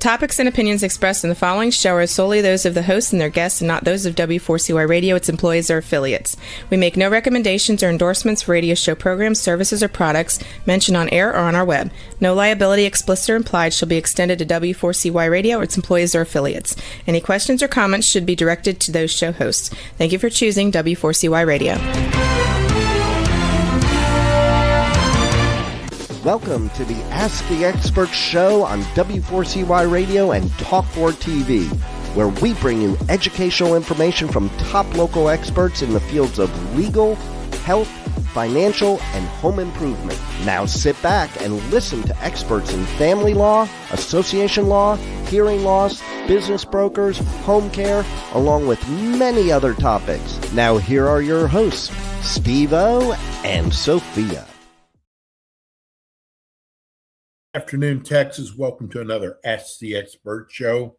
topics and opinions expressed in the following show are solely those of the hosts and their guests and not those of W4CY Radio, its employees, or affiliates. We make no recommendations or endorsements for radio show programs, services, or products mentioned on air or on our web. No liability, explicit or implied, shall be extended to W4CY Radio or its employees or affiliates. Any questions or comments should be directed to those show hosts. Thank you for choosing W4CY Radio. Welcome to the Ask the Expert show on W4CY Radio and Talk4 TV, where we bring you educational information from top local experts in the fields of legal, health, financial, and home improvement. Now sit back and listen to experts in family law, association law, hearing loss, business brokers, home care, along with many other topics. Now here are your hosts, Steve-O and Sophia. Afternoon, Texas. Welcome to another Ask the Expert show,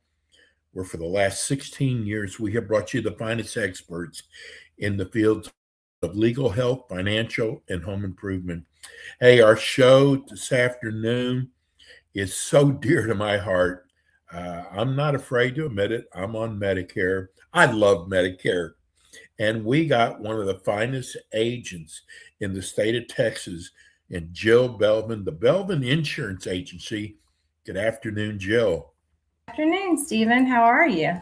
where for the last 16 years we have brought you the finest experts in the fields of legal, health, financial, and home improvement. Hey, our show this afternoon is so dear to my heart. I'm not afraid to admit it. I'm on Medicare. I love Medicare. And we got one of the finest agents in the state of Texas, and Jill Belvin, the Belvin Insurance Agency. Good afternoon, Jill. Afternoon, Stephen. How are you?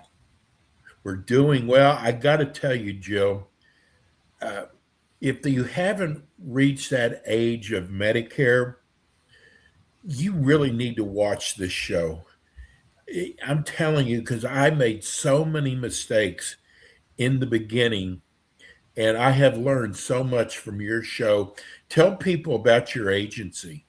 We're doing well. I got to tell you, Jill, if you haven't reached that age of Medicare, you really need to watch this show. I'm telling you, because I made so many mistakes in the beginning, and I have learned so much from your show. Tell people about your agency.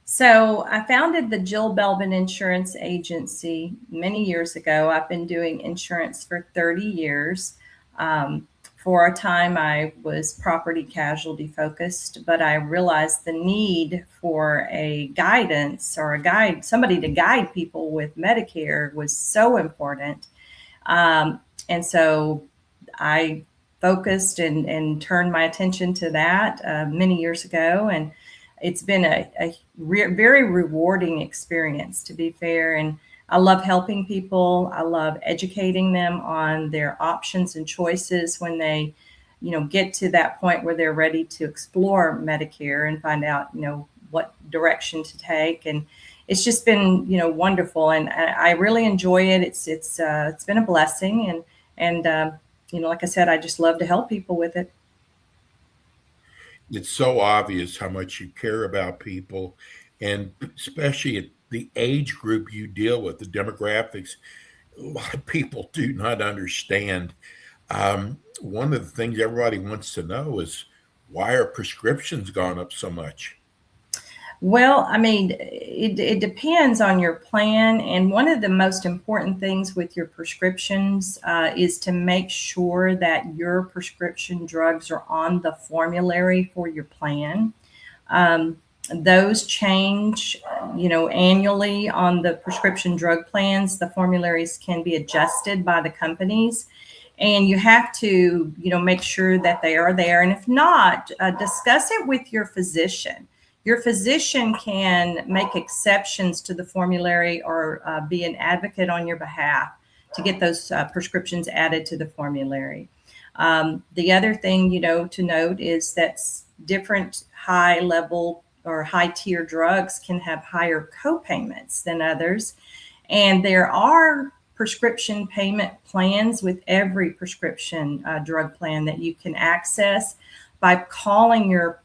So I founded the Jill Belvin Insurance Agency many years ago. I've been doing insurance for 30 years. For a time, I was property casualty focused, but I realized the need for a guidance or a guide, somebody to guide people with Medicare was so important. And so I focused and turned my attention to that many years ago. And it's been a very rewarding experience, to be fair. And I love helping people. I love educating them on their options and choices when they, get to that point where they're ready to explore Medicare and find out, what direction to take. And it's just been, wonderful. And I really enjoy it. It's been a blessing. And like I said, I just love to help people with it. It's so obvious how much you care about people, and especially at the age group you deal with, the demographics, a lot of people do not understand. One of the things everybody wants to know is, why are prescriptions gone up so much? Well, it depends on your plan. And one of the most important things with your prescriptions is to make sure that your prescription drugs are on the formulary for your plan. Those change, annually on the prescription drug plans. The formularies can be adjusted by the companies. And you have to, make sure that they are there. And if not, discuss it with your physician. Your physician can make exceptions to the formulary or be an advocate on your behalf to get those prescriptions added to the formulary. The other thing, to note is that different high level or high tier drugs can have higher co-payments than others. And there are prescription payment plans with every prescription drug plan that you can access by calling your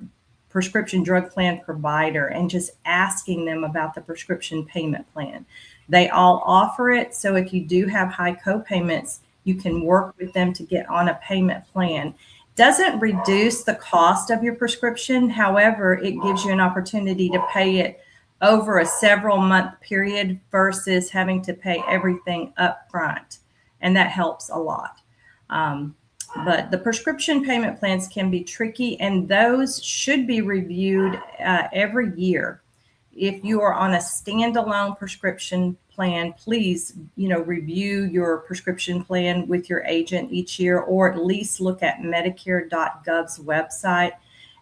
prescription drug plan provider and just asking them about the prescription payment plan. They all offer it. So if you do have high co-payments, you can work with them to get on a payment plan. Doesn't reduce the cost of your prescription. However, it gives you an opportunity to pay it over a several month period versus having to pay everything up front. And that helps a lot. But the prescription payment plans can be tricky, and those should be reviewed every year. If you are on a standalone prescription plan, please, review your prescription plan with your agent each year, or at least look at Medicare.gov's website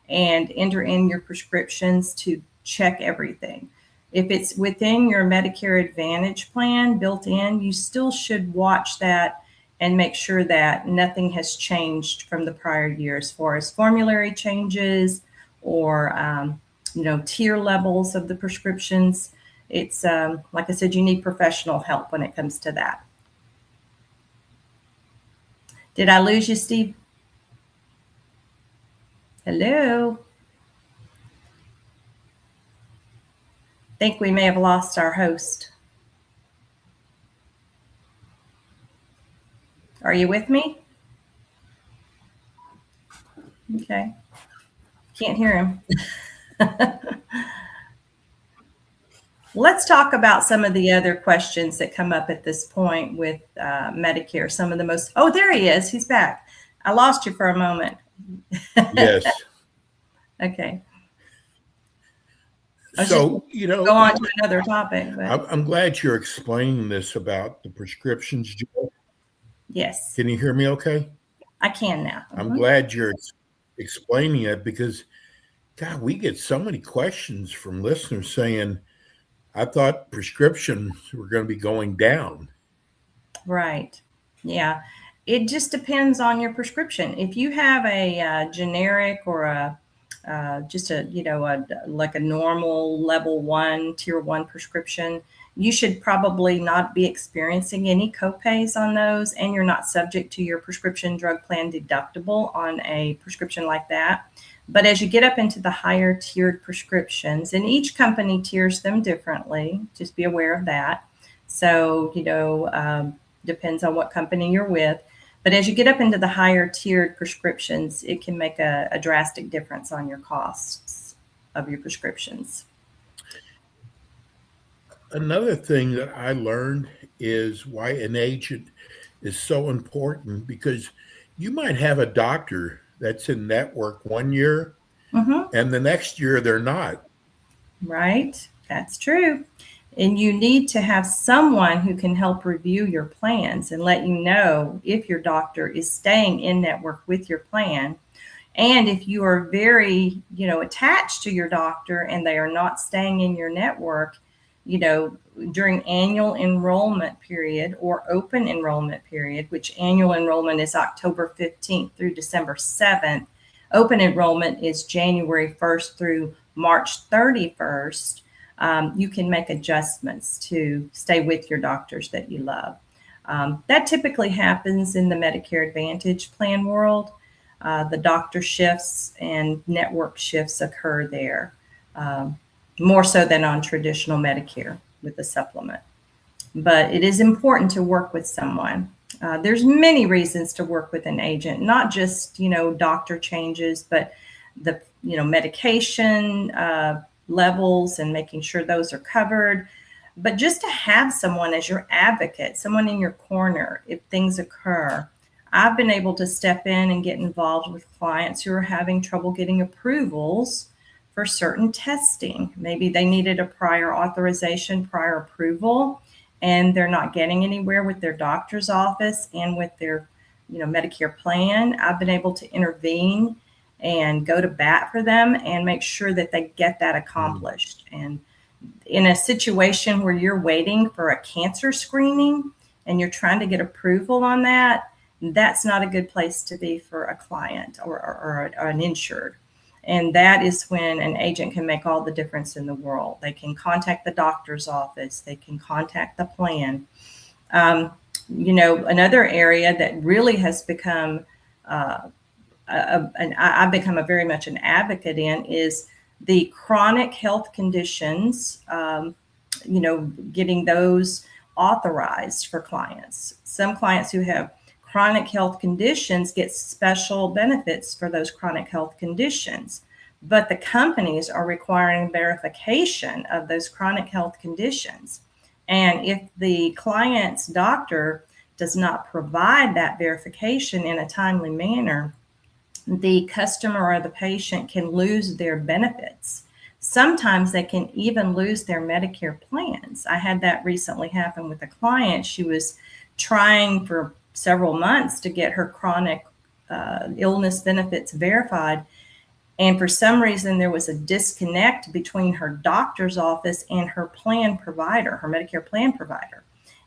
and enter in your prescriptions to check everything. If it's within your Medicare Advantage plan built in, you still should watch that and make sure that nothing has changed from the prior year as far as formulary changes or tier levels of the prescriptions. It's like I said, you need professional help when it comes to that. Did I lose you, Steve? Hello? Think we may have lost our host. Are you with me? Okay. Can't hear him. Let's talk about some of the other questions that come up at this point with Medicare. Some of the most, oh, there he is. He's back. I lost you for a moment. Yes. Okay. So, go on to another topic. But I'm glad you're explaining this about the prescriptions, Joe. Yes. Can you hear me okay? I can now. I'm glad you're explaining it because, God, we get so many questions from listeners saying, I thought prescriptions were going to be going down. Right. Yeah. It just depends on your prescription. If you have a generic or just like a normal level 1, tier 1 prescription, you should probably not be experiencing any copays on those, and you're not subject to your prescription drug plan deductible on a prescription like that. But as you get up into the higher tiered prescriptions, and each company tiers them differently, just be aware of that. So, depends on what company you're with. But as you get up into the higher tiered prescriptions, it can make a drastic difference on your costs of your prescriptions. Another thing that I learned is why an agent is so important, because you might have a doctor that's in network one year and the next year they're not. Right. That's true. And you need to have someone who can help review your plans and let you know if your doctor is staying in network with your plan. And if you are very, attached to your doctor and they are not staying in your network, during annual enrollment period or open enrollment period, which annual enrollment is October 15th through December 7th. Open enrollment is January 1st through March 31st. You can make adjustments to stay with your doctors that you love. That typically happens in the Medicare Advantage plan world. The doctor shifts and network shifts occur there, more so than on traditional Medicare with the supplement. But it is important to work with someone. There's many reasons to work with an agent, not just, doctor changes, but the, medication levels and making sure those are covered. But just to have someone as your advocate, someone in your corner if things occur. I've been able to step in and get involved with clients who are having trouble getting approvals for certain testing. Maybe they needed a prior authorization, prior approval, and they're not getting anywhere with their doctor's office and with their, Medicare plan. I've been able to intervene and go to bat for them and make sure that they get that accomplished. And in a situation where you're waiting for a cancer screening and you're trying to get approval on that, that's not a good place to be for a client or an insured. And that is when an agent can make all the difference in the world. They can contact the doctor's office. They can contact the plan. Another area that really has become, I've become very much an advocate in is the chronic health conditions, getting those authorized for clients. Some clients who have chronic health conditions get special benefits for those chronic health conditions, but the companies are requiring verification of those chronic health conditions. And if the client's doctor does not provide that verification in a timely manner, the customer or the patient can lose their benefits. Sometimes they can even lose their Medicare plans. I had that recently happen with a client. She was trying for several months to get her chronic illness benefits verified. And for some reason, there was a disconnect between her doctor's office and her plan provider, her Medicare plan provider.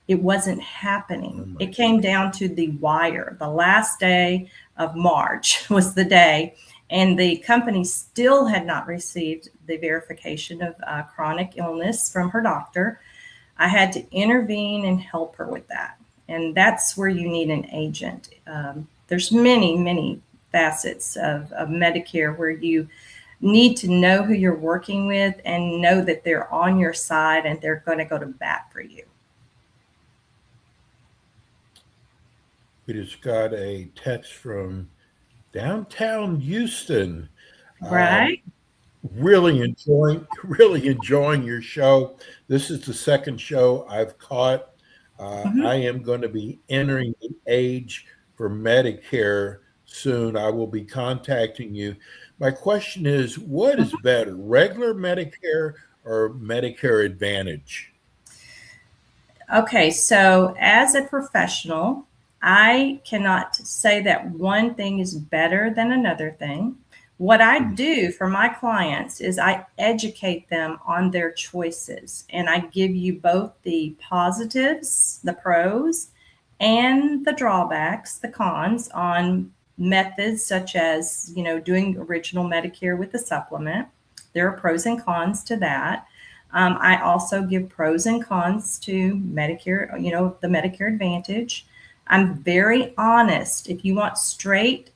It wasn't happening. It came down to the wire. The last day of March was the day, and the company still had not received the verification of chronic illness from her doctor. I had to intervene and help her with that. And that's where you need an agent. There's many facets of Medicare where you need to know who you're working with and know that they're on your side and they're going to go to bat for you. We just got a text from downtown Houston. Right. Really enjoying your show. This is the second show I've caught. I am going to be entering the age for Medicare soon. I will be contacting you. My question is, what is better, regular Medicare or Medicare Advantage? Okay, so as a professional, I cannot say that one thing is better than another thing. What I do for my clients is I educate them on their choices, and I give you both the positives, the pros, and the drawbacks, the cons on methods such as, doing original Medicare with the supplement. There are pros and cons to that. I also give pros and cons to Medicare, the Medicare Advantage. I'm very honest. If you want straight,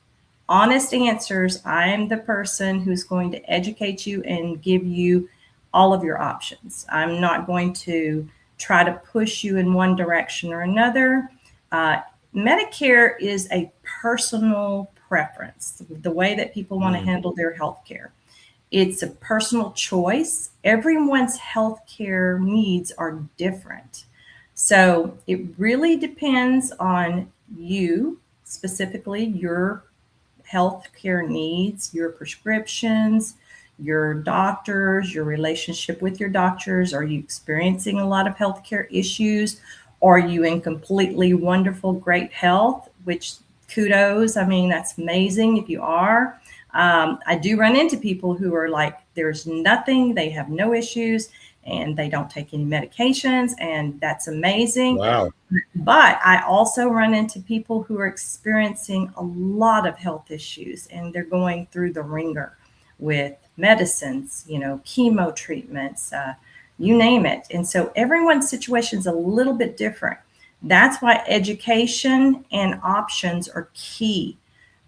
honest answers, I am the person who's going to educate you and give you all of your options. I'm not going to try to push you in one direction or another. Medicare is a personal preference, the way that people want to handle their health care. It's a personal choice. Everyone's healthcare needs are different. So it really depends on you, specifically your healthcare needs, your prescriptions, your doctors, your relationship with your doctors. Are you experiencing a lot of healthcare issues? Are you in completely wonderful, great health, which kudos. I mean, that's amazing if you are. I do run into people who are like, there's nothing, they have no issues, and they don't take any medications, and that's amazing. Wow. But I also run into people who are experiencing a lot of health issues, and they're going through the ringer with medicines, chemo treatments, you name it. And so everyone's situation is a little bit different. That's why education and options are key.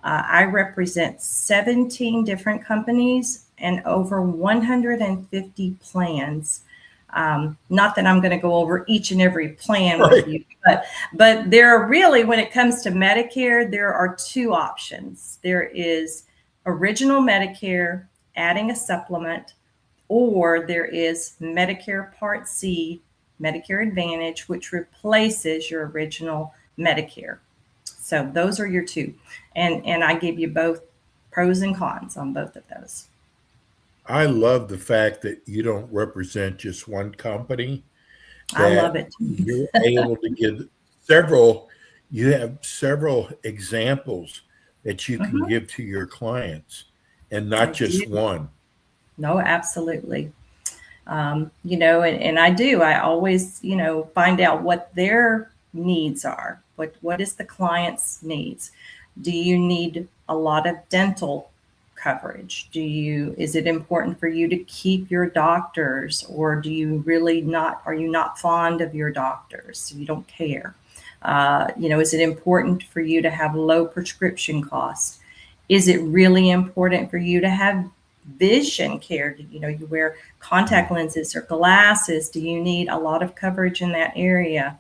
I represent 17 different companies and over 150 plans. Not that I'm going to go over each and every plan with you, but there are really, when it comes to Medicare, there are two options. There is original Medicare, adding a supplement, or there is Medicare Part C, Medicare Advantage, which replaces your original Medicare. So those are your two. And I give you both pros and cons on both of those. I love the fact that you don't represent just one company. I love it. You're able to give several, you have several examples that you can give to your clients and not just one. No, absolutely. And I do. I always, find out what their needs are. What is the client's needs? Do you need a lot of dental coverage? Is it important for you to keep your doctors, or are you not fond of your doctors? So you don't care. Is it important for you to have low prescription costs? Is it really important for you to have vision care? You wear contact lenses or glasses. Do you need a lot of coverage in that area?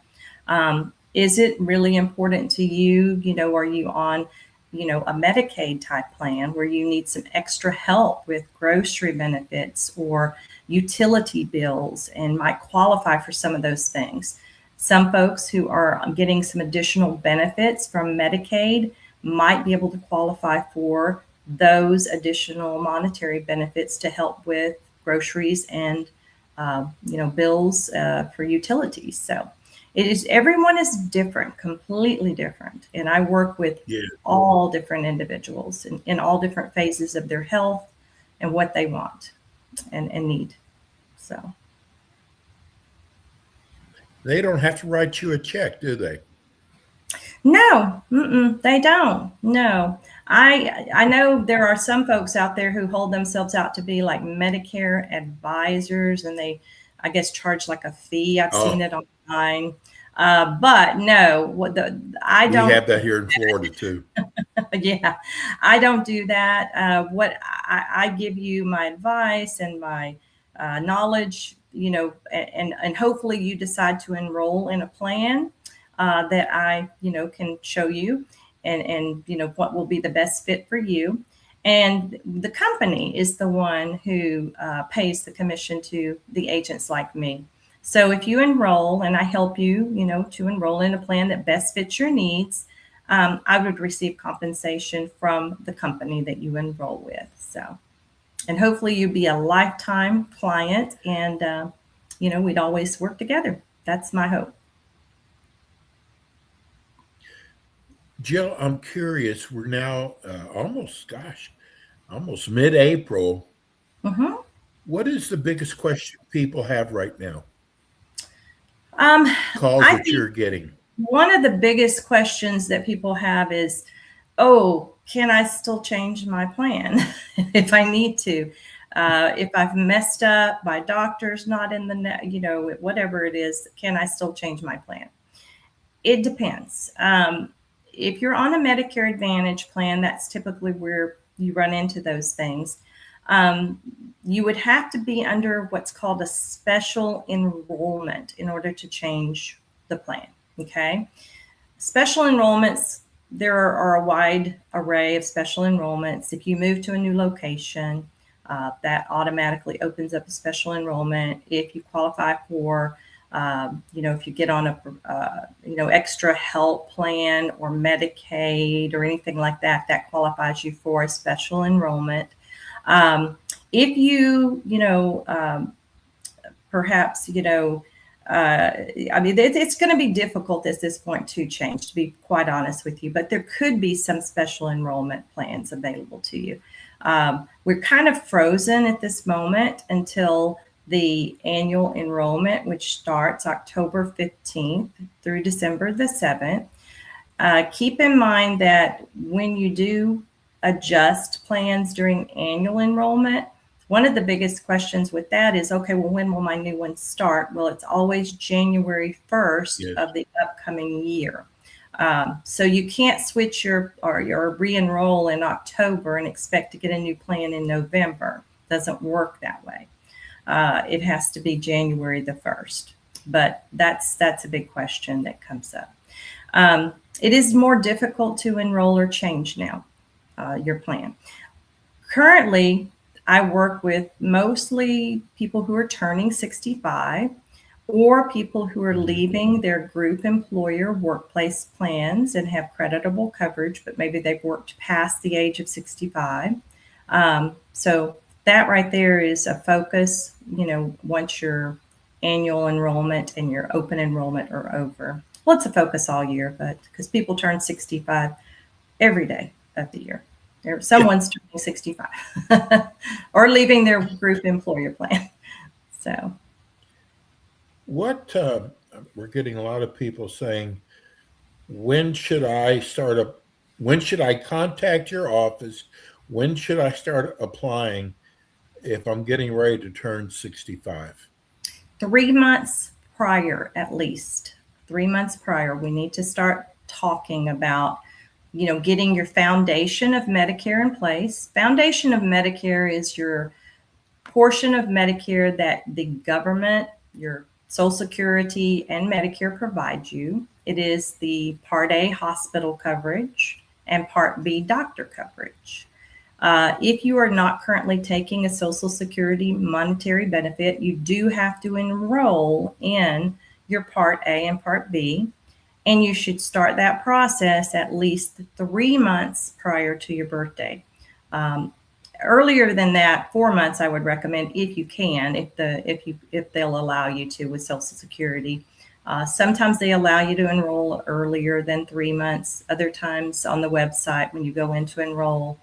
Is it really important to you? Are you on, a Medicaid type plan where you need some extra help with grocery benefits or utility bills and might qualify for some of those things? Some folks who are getting some additional benefits from Medicaid might be able to qualify for those additional monetary benefits to help with groceries and, bills for utilities. So everyone is different, completely different. And I work with all different individuals in all different phases of their health and what they want and need. So They don't have to write you a check, do they? no, they don't. No, I know there are some folks out there who hold themselves out to be like Medicare advisors, and they, I guess, charge like a fee. I've seen it online, but no, I don't. We have that here in Florida too. Yeah, I don't do that. What I give you my advice and my knowledge, and hopefully you decide to enroll in a plan that I, can show you and what will be the best fit for you. And the company is the one who pays the commission to the agents like me. So if you enroll and I help you, to enroll in a plan that best fits your needs, I would receive compensation from the company that you enroll with. So, and hopefully you'd be a lifetime client and, we'd always work together. That's my hope. Jill, I'm curious. We're now almost mid-April. Mm-hmm. What is the biggest question people have right now? Calls I that you're getting. One of the biggest questions that people have is, oh, can I still change my plan if I need to? If I've messed up, my doctor's not in the net, whatever it is, can I still change my plan? It depends. If you're on a Medicare Advantage plan, that's typically where you run into those things. You would have to be under what's called a special enrollment in order to change the plan. Okay. Special enrollments, there are a wide array of special enrollments. If you move to a new location, that automatically opens up a special enrollment. If you qualify for, if you get on a, extra help plan or Medicaid or anything like that, that qualifies you for a special enrollment. If you, perhaps, it's going to be difficult at this point to change, to be quite honest with you, but there could be some special enrollment plans available to you. We're kind of frozen at this moment until the annual enrollment, which starts October 15th through December the 7th. Keep in mind that when you do adjust plans during annual enrollment, one of the biggest questions with that is, okay, well, when will my new one start? Well, it's always January 1st of the upcoming year. So you can't switch your re-enroll in October and expect to get a new plan in November. Doesn't work that way. It has to be January the 1st. But that's a big question that comes up. It is more difficult to enroll or change now, your plan. Currently, I work with mostly people who are turning 65 or people who are leaving their group employer workplace plans and have creditable coverage, but maybe they've worked past the age of 65. So that right there is a focus, once your annual enrollment and your open enrollment are over. Well, it's a focus all year, but because people turn 65 every day of the year. Someone's turning 65 or leaving their group employer plan. So we're getting a lot of people saying, when should I contact your office? When should I start applying if I'm getting ready to turn 65? 3 months prior, at least 3 months prior, we need to start talking about getting your foundation of Medicare in place. Foundation of Medicare is your portion of Medicare that the government, your Social Security and Medicare provide you. It is the Part A hospital coverage and Part B doctor coverage. If you are not currently taking a Social Security monetary benefit, you do have to enroll in your Part A and Part B. And you should start that process at least 3 months prior to your birthday. Earlier than that, 4 months, I would recommend if you can, if they'll allow you to with Social Security. Sometimes they allow you to enroll earlier than 3 months. Other times on the website when you go in to enroll,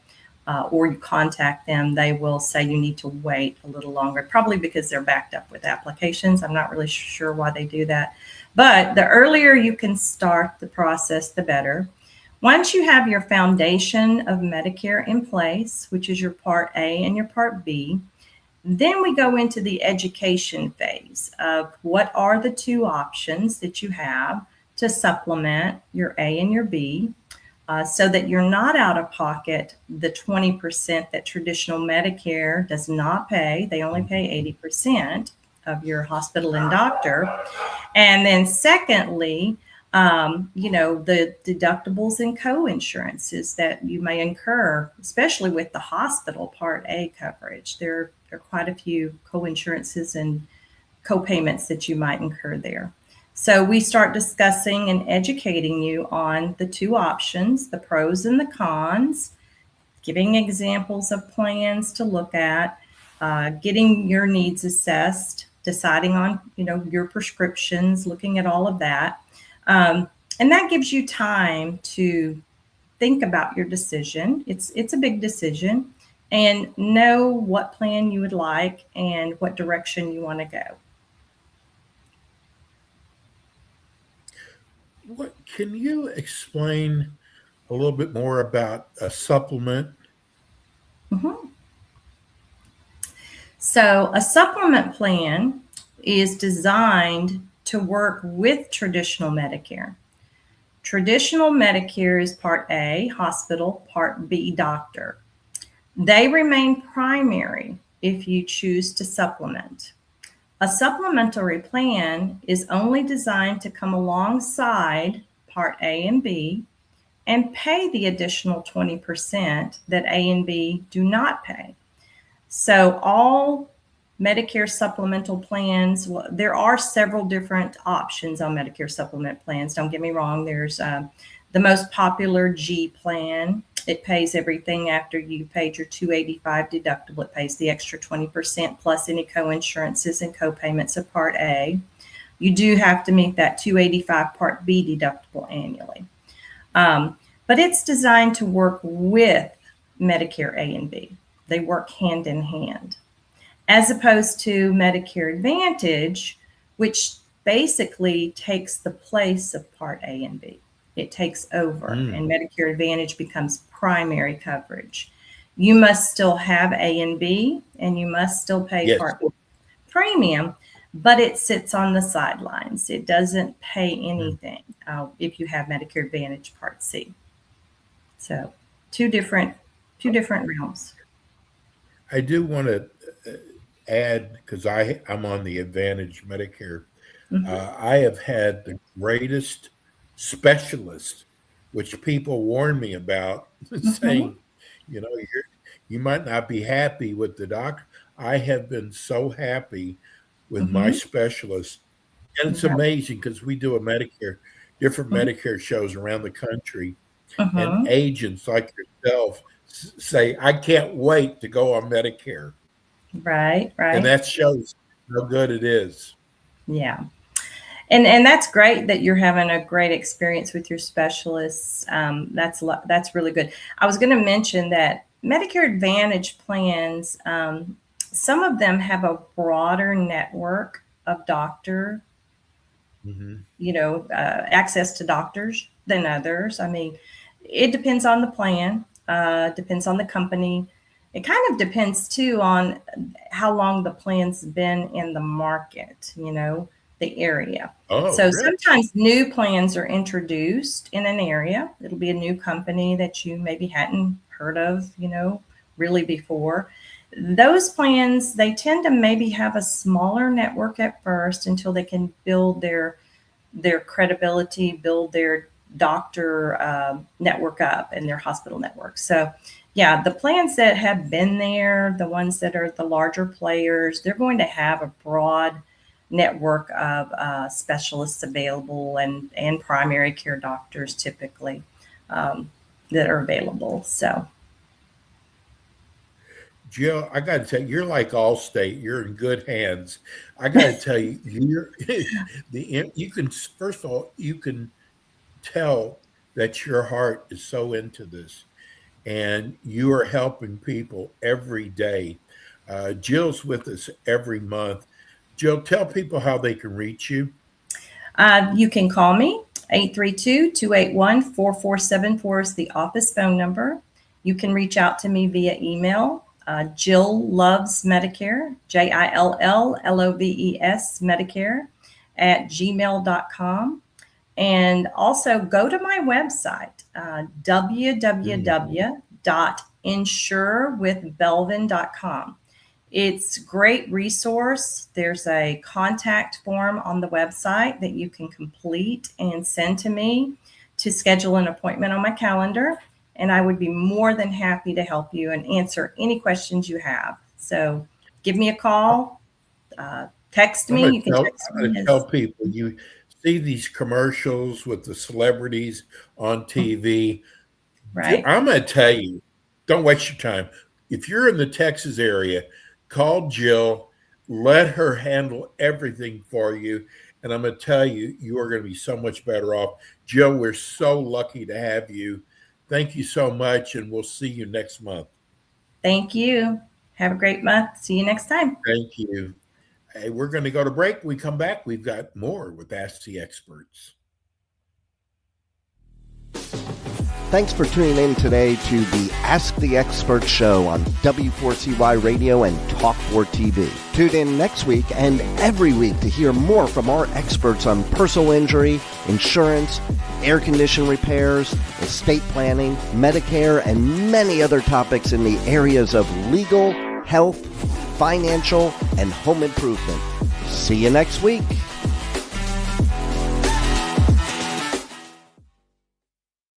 or you contact them, they will say you need to wait a little longer, probably because they're backed up with applications. I'm not really sure why they do that. But the earlier you can start the process, the better. Once you have your foundation of Medicare in place, which is your Part A and your Part B, then we go into the education phase of what are the two options that you have to supplement your A and your B, so that you're not out of pocket the 20% that traditional Medicare does not pay. They only pay 80% of your hospital and doctor. And then secondly, the deductibles and co-insurances that you may incur, especially with the hospital Part A coverage. There are quite a few co-insurances and co-payments that you might incur there. So we start discussing and educating you on the two options, the pros and the cons, giving examples of plans to look at, getting your needs assessed, deciding on, your prescriptions, looking at all of that. And that gives you time to think about your decision. It's a big decision, and know what plan you would like and what direction you want to go. What can you explain a little bit more about a supplement? Mm-hmm. So a supplement plan is designed to work with traditional Medicare. Traditional Medicare is Part A, hospital, Part B, doctor. They remain primary if you choose to supplement. A supplementary plan is only designed to come alongside Part A and B and pay the additional 20% that A and B do not pay. So all Medicare supplemental plans, well, there are several different options on Medicare supplement plans. Don't get me wrong. There's the most popular G plan. It pays everything after you paid your $285 deductible. It pays the extra 20% plus any co-insurances and co-payments of Part A. You do have to meet that $285 Part B deductible annually. But it's designed to work with Medicare A and B. They work hand in hand, as opposed to Medicare Advantage, which basically takes the place of Part A and B. It takes over, and Medicare Advantage becomes primary coverage. You must still have A and B, and you must still pay Part B premium, but it sits on the sidelines. It doesn't pay anything if you have Medicare Advantage Part C. So two different realms. I do want to add, because I'm on the Advantage Medicare. I have had the greatest specialist, which people warn me about, saying, you might not be happy with the doctor. I have been so happy with my specialist. And it's amazing because we do different Medicare shows around the country. And agents like yourself say, I can't wait to go on Medicare. Right. And that shows how good it is. Yeah. And that's great that you're having a great experience with your specialists. That's really good. I was going to mention that Medicare Advantage plans, some of them have a broader network of doctor, access to doctors than others. I mean, it depends on the plan, depends on the company. It kind of depends too on how long the plan's been in the market, the area. So really? Sometimes new plans are introduced in an area. It'll be a new company that you maybe hadn't heard of, really before. Those plans, they tend to maybe have a smaller network at first until they can build their credibility, build their doctor network up and their hospital network. So yeah, the plans that have been there, the ones that are the larger players, they're going to have a broad network of specialists available and primary care doctors typically that are available. So, Jill, I got to tell you, you're like Allstate. You're in good hands. I got to tell you, you can, first of all, you can tell that your heart is so into this. and you are helping people every day. Jill's with us every month. Jill, tell people how they can reach you. You can call me. 832-281-4474 is the office phone number. You can reach out to me via email. Jill Loves Medicare, JILLLOVES Medicare @gmail.com. And also go to my website, www.insurewithbelvin.com. It's a great resource. There's a contact form on the website that you can complete and send to me to schedule an appointment on my calendar. And I would be more than happy to help you and answer any questions you have. So give me a call, text me. You can text me. I'm going to tell people, you see these commercials with the celebrities on TV. Right. I'm going to tell you, don't waste your time. If you're in the Texas area, call Jill, let her handle everything for you. And I'm going to tell you, you are going to be so much better off. Jill, we're so lucky to have you. Thank you so much, and we'll see you next month. Thank you. Have a great month. See you next time. Thank you. Hey, we're going to go to break. When we come back, we've got more with Ask the Experts. Thanks for tuning in today to the Ask the Expert show on W4CY Radio and Talk4 TV. Tune in next week and every week to hear more from our experts on personal injury, insurance, air condition repairs, estate planning, Medicare, and many other topics in the areas of legal, health, financial, and home improvement. See you next week.